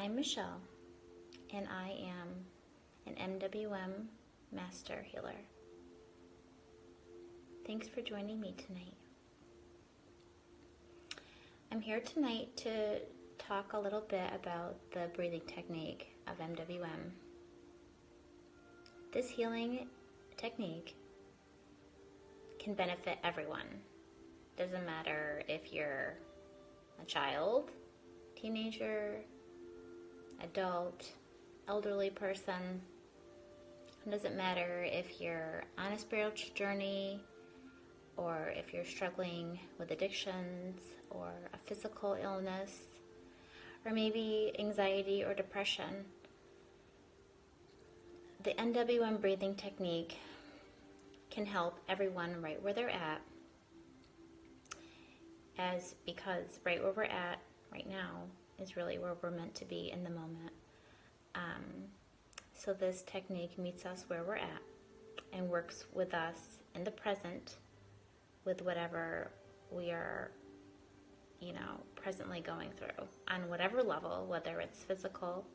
I'm Michelle, and I am an NWM Master Healer. Thanks for joining me tonight. I'm here tonight to talk a little bit about the breathing technique of NWM. This healing technique can benefit everyone. Doesn't matter if you're a child, teenager, adult, elderly person. It doesn't matter if you're on a spiritual journey or if you're struggling with addictions or a physical illness or maybe anxiety or depression. The NWM breathing technique can help everyone right where they're at, because right where we're at right now is really where we're meant to be in the moment. So this technique meets us where we're at and works with us in the present with whatever we are, presently going through on whatever level, whether it's physical,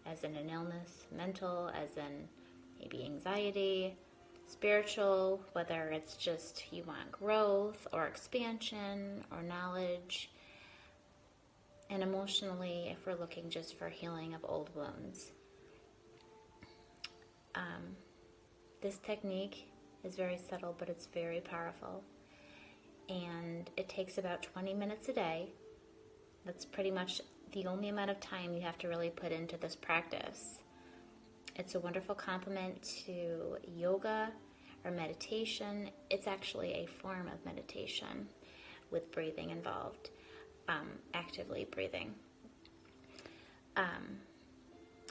as in an illness, mental, as in maybe anxiety, spiritual, whether it's just you want growth or expansion or knowledge, and emotionally, if we're looking just for healing of old wounds. This technique is very subtle, but it's very powerful. And it takes about 20 minutes a day. That's pretty much the only amount of time you have to really put into this practice. It's a wonderful complement to yoga or meditation. It's actually a form of meditation with breathing involved, actively breathing.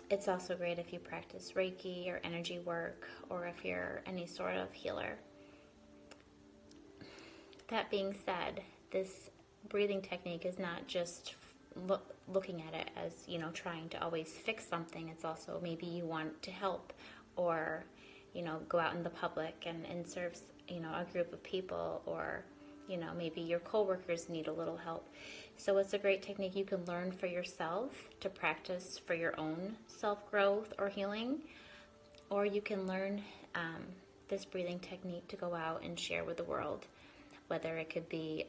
It's also great if you practice Reiki or energy work, or if you're any sort of healer. That being said, this breathing technique is not just looking at it as, trying to always fix something. It's also maybe you want to help or, go out in the public and serve, a group of people, or, maybe your coworkers need a little help. So it's a great technique you can learn for yourself to practice for your own self-growth or healing, or you can learn this breathing technique to go out and share with the world, whether it could be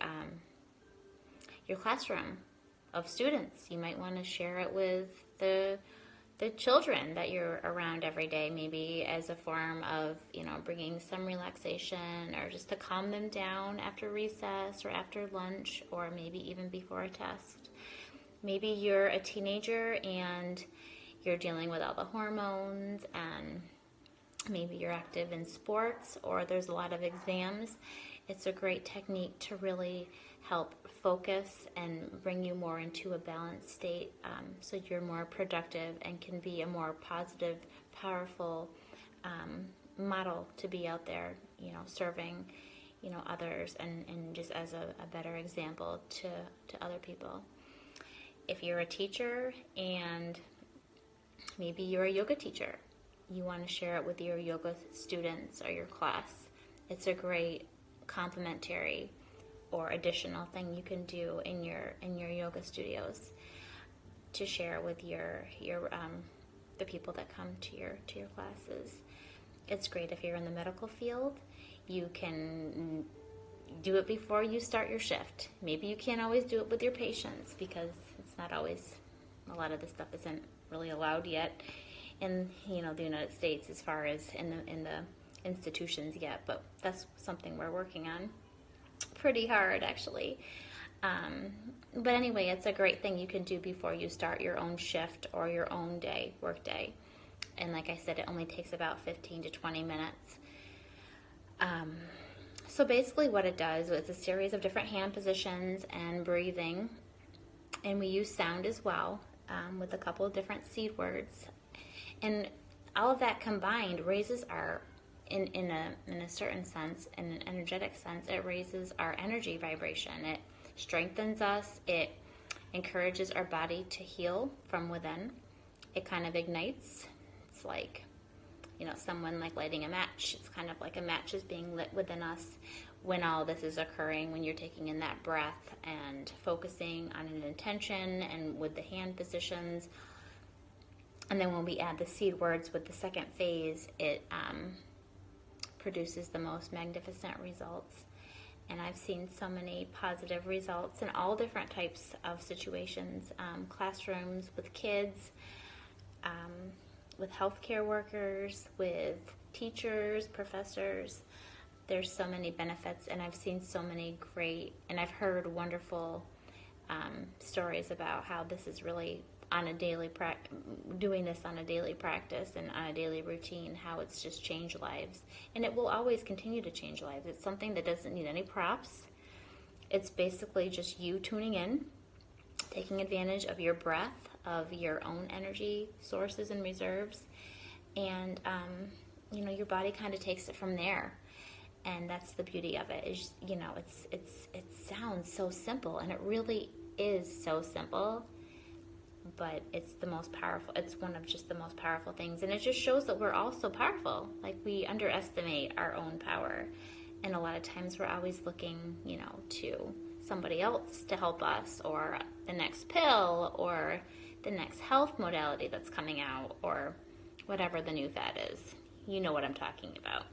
your classroom of students. You might want to share it with the children that you're around every day, maybe as a form of, bringing some relaxation or just to calm them down after recess or after lunch, or maybe even before a test. Maybe you're a teenager and you're dealing with all the hormones, and maybe you're active in sports or there's a lot of exams. It's a great technique to really help focus and bring you more into a balanced state, so you're more productive and can be a more positive, powerful model to be out there, serving, others, and just as a better example to other people. If you're a teacher and maybe you're a yoga teacher, you want to share it with your yoga students or your class. It's a great complementary or additional thing you can do in your yoga studios to share with your the people that come to your classes. It's great if you're in the medical field. You can do it before you start your shift. Maybe you can't always do it with your patients because it's not always, a lot of this stuff isn't really allowed yet in the United States as far as in the institutions yet, but that's something we're working on pretty hard, actually. But anyway, it's a great thing you can do before you start your own shift or your own work day. And like I said, it only takes about 15 to 20 minutes. So basically what it does is a series of different hand positions and breathing. And we use sound as well, with a couple of different seed words. And all of that combined raises our, in a certain sense, in an energetic sense, it raises our energy vibration. It strengthens us. It encourages our body to heal from within. It kind of ignites. It's like, someone like lighting a match. It's kind of like a match is being lit within us when all this is occurring, when you're taking in that breath and focusing on an intention and with the hand positions. And then when we add the seed words with the second phase, it produces the most magnificent results. And I've seen so many positive results in all different types of situations, classrooms with kids, with healthcare workers, with teachers, professors. There's so many benefits, and I've seen so many great, and I've heard wonderful stories about how this is really on a daily doing this on a daily practice and on a daily routine, how it's just changed lives. And it will always continue to change lives. It's something that doesn't need any props. It's basically just you tuning in, taking advantage of your breath, of your own energy sources and reserves, and your body kind of takes it from there. And that's the beauty of it. Is it sounds so simple, and it really is so simple, but it's the most powerful. It's one of just the most powerful things, and it just shows that we're all so powerful. Like, we underestimate our own power, and a lot of times we're always looking, to somebody else to help us, or the next pill, or the next health modality that's coming out, or whatever the new fad is. You know what I'm talking about.